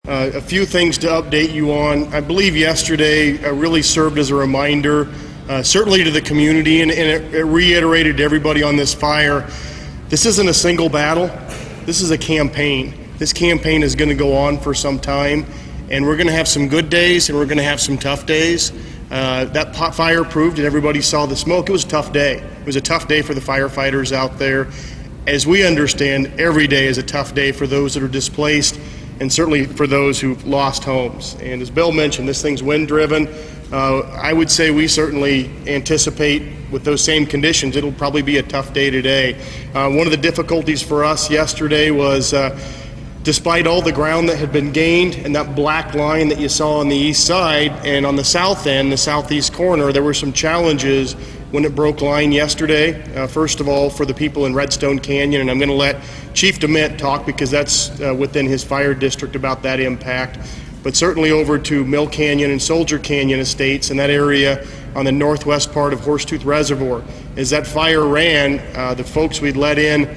A few things to update you on. I believe yesterday really served as a reminder, certainly to the community, and it reiterated to everybody on this fire, this isn't a single battle, this is a campaign. This campaign is going to go on for some time, and we're going to have some good days and we're going to have some tough days. That fire proved, and everybody saw the smoke, it was a tough day. It was a tough day for the firefighters out there. As we understand, every day is a tough day for those that are displaced, and certainly for those who've lost homes. And as Bill mentioned, this thing's wind-driven. I would say we certainly anticipate with those same conditions, it'll probably be a tough day today. One of the difficulties for us yesterday was despite all the ground that had been gained and that black line that you saw on the east side and on the south end, the southeast corner, there were some challenges when it broke line yesterday. First of all, for the people in Redstone Canyon, and I'm going to let Chief DeMint talk because that's within his fire district about that impact, but certainly over to Mill Canyon and Soldier Canyon estates in that area on the northwest part of Horsetooth Reservoir. As that fire ran, the folks we'd let in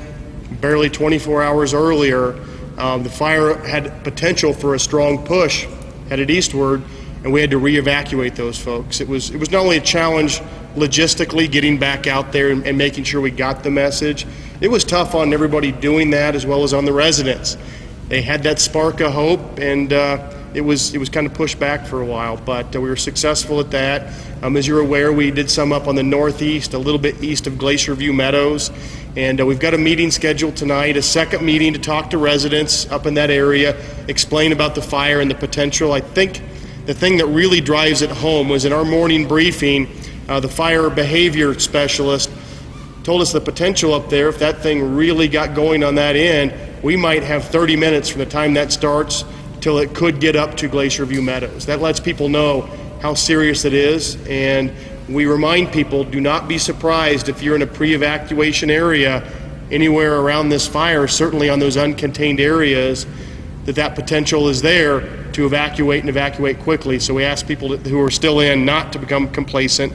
barely 24 hours earlier, the fire had potential for a strong push headed eastward, and we had to re-evacuate those folks. It was not only a challenge logistically getting back out there and making sure we got the message, it was tough on everybody doing that as well as on the residents. They had that spark of hope, and it was kind of pushed back for a while, but we were successful at that. As you're aware, we did some up on the northeast, a little bit east of Glacier View Meadows, and we've got a meeting scheduled tonight, a second meeting to talk to residents up in that area, explain about the fire and the potential. I think the thing that really drives it home was in our morning briefing, the fire behavior specialist told us the potential up there, if that thing really got going on that end, we might have 30 minutes from the time that starts till it could get up to Glacier View Meadows. That lets people know how serious it is, and we remind people, do not be surprised if you're in a pre-evacuation area anywhere around this fire, certainly on those uncontained areas, that potential is there to evacuate and evacuate quickly. So we ask people who are still in not to become complacent.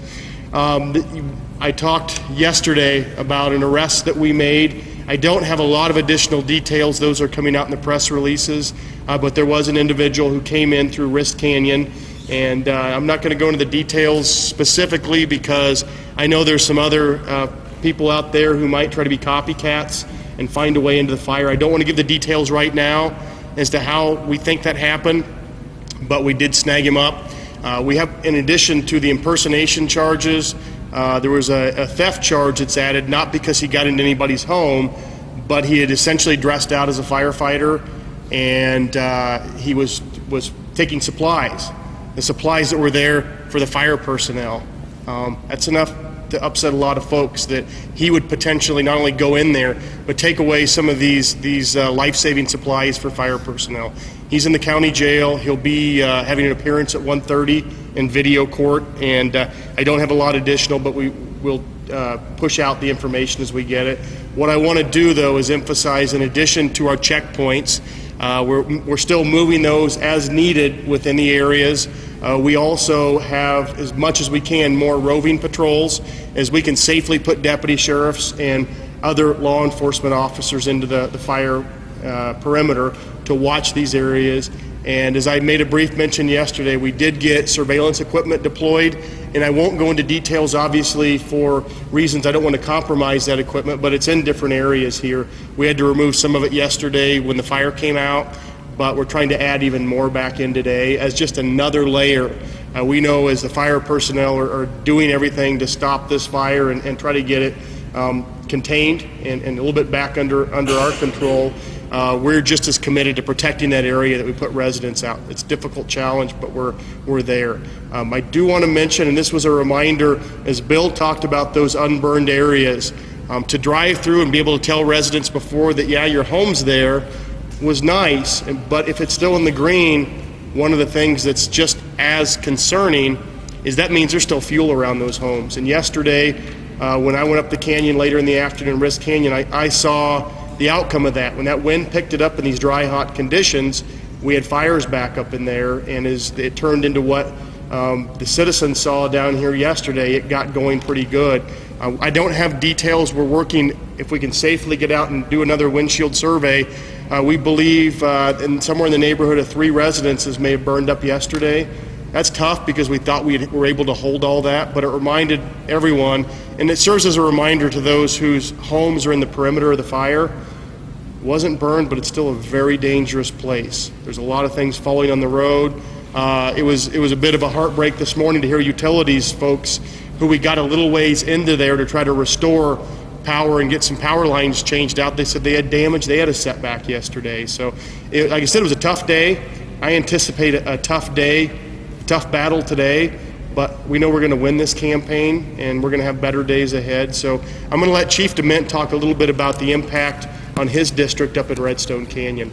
I talked yesterday about an arrest that we made. I don't have a lot of additional details. Those are coming out in the press releases, but there was an individual who came in through Wrist Canyon, and I'm not going to go into the details specifically because I know there's some other people out there who might try to be copycats and find a way into the fire. I don't want to give the details right now as to how we think that happened, but we did snag him up. We have, in addition to the impersonation charges, there was a theft charge that's added, not because he got into anybody's home, but he had essentially dressed out as a firefighter, and he was taking supplies, the supplies that were there for the fire personnel. That's enough to upset a lot of folks that he would potentially not only go in there, but take away some of these life-saving supplies for fire personnel. He's in the county jail. He'll be having an appearance at 1:30 in video court, and I don't have a lot additional, but we will push out the information as we get it. What I want to do, though, is emphasize, in addition to our checkpoints, we're still moving those as needed within the areas. We also have, as much as we can, more roving patrols as we can safely put deputy sheriffs and other law enforcement officers into the fire perimeter to watch these areas. And as I made a brief mention yesterday, we did get surveillance equipment deployed, and I won't go into details obviously for reasons I don't want to compromise that equipment, but it's in different areas here. We had to remove some of it yesterday when the fire came out, but we're trying to add even more back in today as just another layer. We know as the fire personnel are doing everything to stop this fire and try to get it contained and a little bit back under our control. We're just as committed to protecting that area that we put residents out. It's a difficult challenge, but we're there. I do want to mention, and this was a reminder, as Bill talked about those unburned areas, to drive through and be able to tell residents before that, yeah, your home's there was nice, but if it's still in the green, one of the things that's just as concerning is that means there's still fuel around those homes. And yesterday, when I went up the canyon later in the afternoon, Wrist Canyon, I saw the outcome of that. When that wind picked it up in these dry, hot conditions, we had fires back up in there, and as it turned into what the citizens saw down here yesterday, it got going pretty good. I don't have details. We're working, if we can safely get out and do another windshield survey, We believe somewhere in the neighborhood of 3 residences may have burned up yesterday. That's tough because we thought we were able to hold all that, but it reminded everyone, and it serves as a reminder to those whose homes are in the perimeter of the fire. It wasn't burned, but it's still a very dangerous place. There's a lot of things falling on the road. It was a bit of a heartbreak this morning to hear utilities folks who we got a little ways into there to try to restore power and get some power lines changed out. They said they had damage, they had a setback yesterday. So, like I said, it was a tough day. I anticipate a tough day, tough battle today, but we know we're going to win this campaign and we're going to have better days ahead. So I'm going to let Chief DeMint talk a little bit about the impact on his district up at Redstone Canyon.